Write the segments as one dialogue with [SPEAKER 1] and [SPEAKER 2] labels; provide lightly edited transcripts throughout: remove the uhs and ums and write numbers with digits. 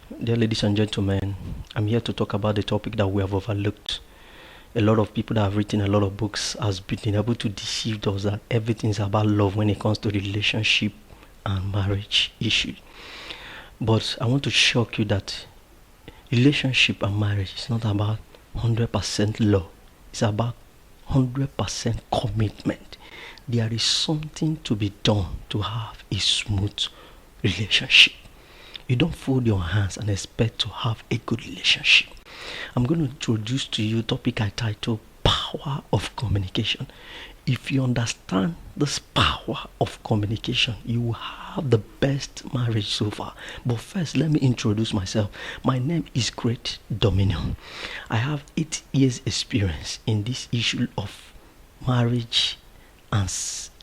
[SPEAKER 1] Dear ladies and gentlemen, I'm here to talk about the topic that we have overlooked. A lot of people that have written a lot of books has been able to deceive us that everything is about love when it comes to relationship and marriage issue. But I want to shock you that relationship and marriage is not about 100% love. It's about 100% commitment. There is something to be done to have a smooth relationship. You don't fold your hands and expect to have a good relationship. I'm going to introduce to you a topic I titled Power of Communication. If you understand this power of communication, you will have the best marriage so far. But first, let me introduce myself. My name is Great Dominion. I have 8 years experience in this issue of marriage and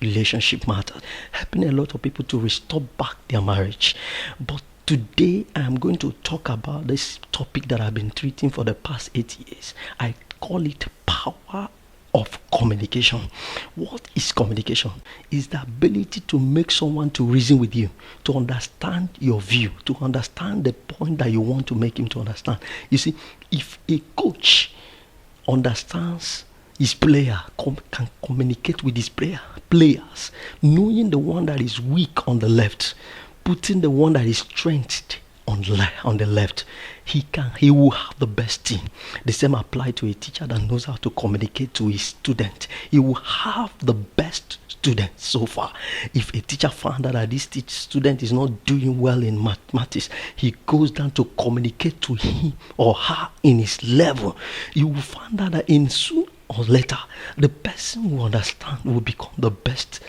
[SPEAKER 1] relationship matters, helping a lot of people to restore back their marriage. But today I am going to talk about this topic that I've been treating for the past 8 years. I call it power of communication. What is communication? Is the ability to make someone to reason with you, to understand your view, to understand the point that you want to make him to understand. You see, if a coach understands his player, can communicate with his players, knowing the one that is weak on the left, putting the one that is strengthened on the left, he will have the best team. The same apply to a teacher that knows how to communicate to his student. He will have the best student so far. If a teacher found out that this student is not doing well in mathematics, he goes down to communicate to him or her in his level. You will find out that in soon or later, the person who understand will become the best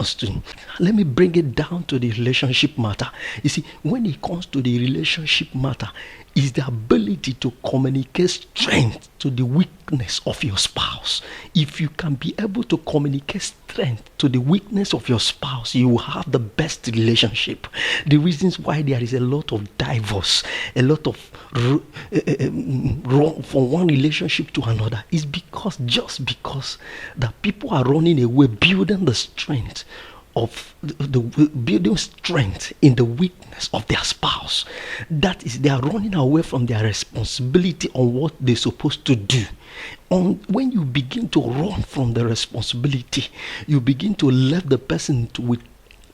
[SPEAKER 1] student. Let me bring it down to the relationship matter. You see, when it comes to the relationship matter, is the ability to communicate strength to the weakness of your spouse. If you can be able to communicate strength to the weakness of your spouse, you will have the best relationship. The reasons why there is a lot of divorce, a lot of wrong from one relationship to another is because the people are running away, building the strength of the building strength in the weakness of their spouse. That is, they are running away from their responsibility on what they're supposed to do. When you begin to run from the responsibility, you begin to let the person with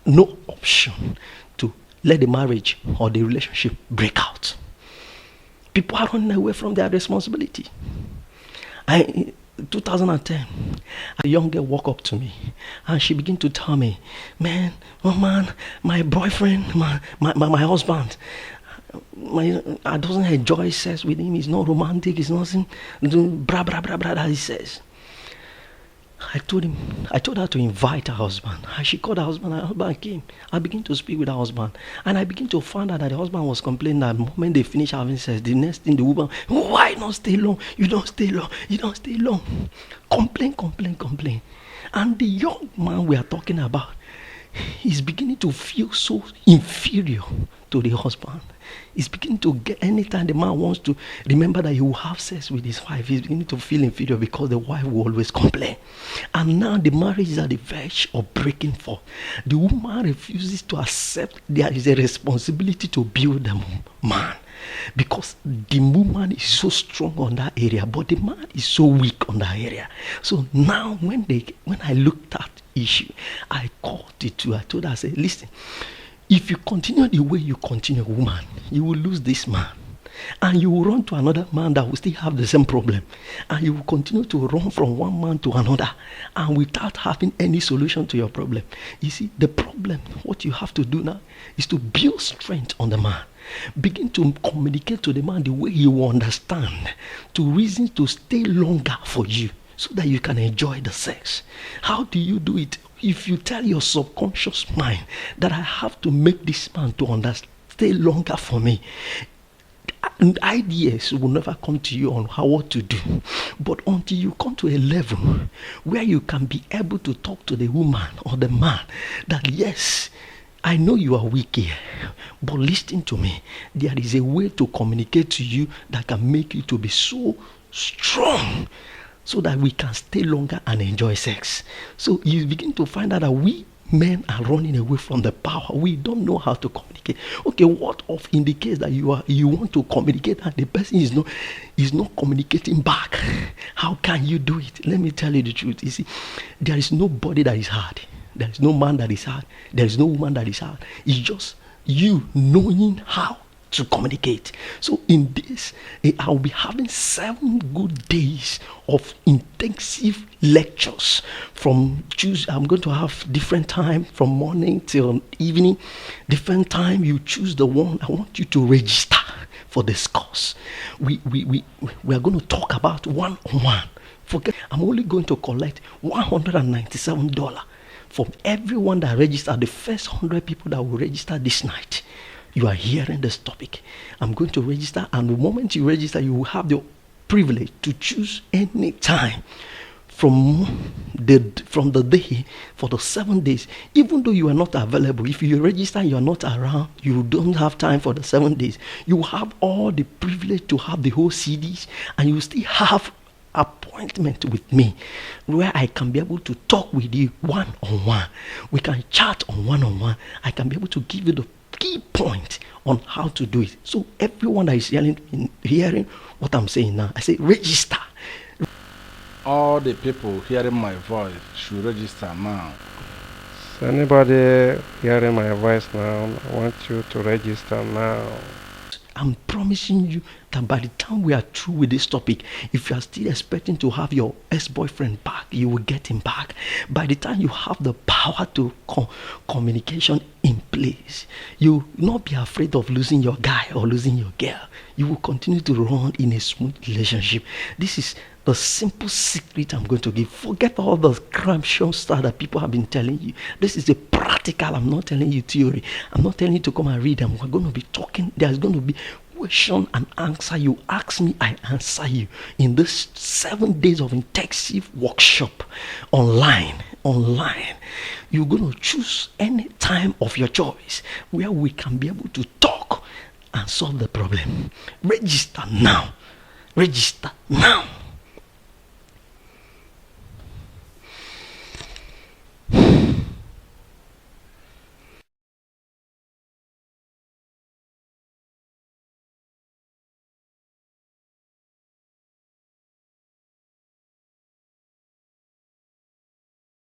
[SPEAKER 1] no option to let the marriage or the relationship break out. People are running away from their responsibility. 2010, a young girl walked up to me and she began to tell me, man, my boyfriend, my husband, I doesn't enjoy sex with him. He's not romantic. He's nothing. Blah blah blah blah. That he says. I told her to invite her husband. And she called her husband. Her husband came. I began to speak with her husband. And I began to find out that the husband was complaining that the moment they finish having sex, the next thing the woman, why not stay long? You don't stay long. You don't stay long. Complain. And the young man we are talking about is beginning to feel so inferior to the husband. He's beginning to get, anytime the man wants to remember that he will have sex with his wife, he's beginning to feel inferior because the wife will always complain. And now the marriage is at the verge of breaking forth. The woman refuses to accept there is a responsibility to build the man, because the woman is so strong on that area, but the man is so weak on that area. So now when I looked at issue, I called it to, I told her, I said, listen, if you continue the way you continue, woman, you will lose this man. And you will run to another man that will still have the same problem. And you will continue to run from one man to another, and without having any solution to your problem. You see, the problem, what you have to do now is to build strength on the man. Begin to communicate to the man the way he will understand, to reason to stay longer for you, so that you can enjoy the sex. How do you do it? If you tell your subconscious mind that I have to make this man to understand, stay longer for me, and ideas will never come to you on what to do. But until you come to a level where you can be able to talk to the woman or the man that, yes, I know you are weak here, but listen to me. There is a way to communicate to you that can make you to be so strong, so that we can stay longer and enjoy sex. So you begin to find out that we men are running away from the power. We don't know how to communicate. Okay, what of indicates that you want to communicate and the person is not communicating back? How can you do it? Let me tell you the truth. You see, there is nobody that is hard. There is no man that is hard. There is no woman that is hard. It's just you knowing how to communicate. So in this, I'll be having 7 good days of intensive lectures from Tuesday. I'm going to have different time from morning till evening. Different time. You choose the one. I want you to register for this course. We are going to talk about one-on-one. Forget, I'm only going to collect $197 from everyone that registered. The first 100 people that will register this night. You are hearing this topic. I'm going to register, and the moment you register, you will have the privilege to choose any time from the day for the 7 days. Even though you are not available, if you register and you are not around, you don't have time for the 7 days, you have all the privilege to have the whole CDs, and you still have appointment with me where I can be able to talk with you one-on-one. We can chat on one-on-one. I can be able to give you the key point on how to do it. So everyone that is hearing what I'm saying now, I say register.
[SPEAKER 2] All the people hearing my voice should register now.
[SPEAKER 3] So anybody hearing my voice now, I want you to register now.
[SPEAKER 1] I'm promising you that by the time we are through with this topic, if you are still expecting to have your ex-boyfriend back, you will get him back. By the time you have the power to communication in place, you will not be afraid of losing your guy or losing your girl. You will continue to run in a smooth relationship. This is the simple secret I'm going to give. Forget all the cramshon stuff that people have been telling you. This is the practical. I'm not telling you theory. I'm not telling you to come and read them. We're going to be talking. There's going to be question and answer. You ask me, I answer you in this 7 days of intensive workshop online. You're going to choose any time of your choice where we can be able to talk and solve the problem. Register now.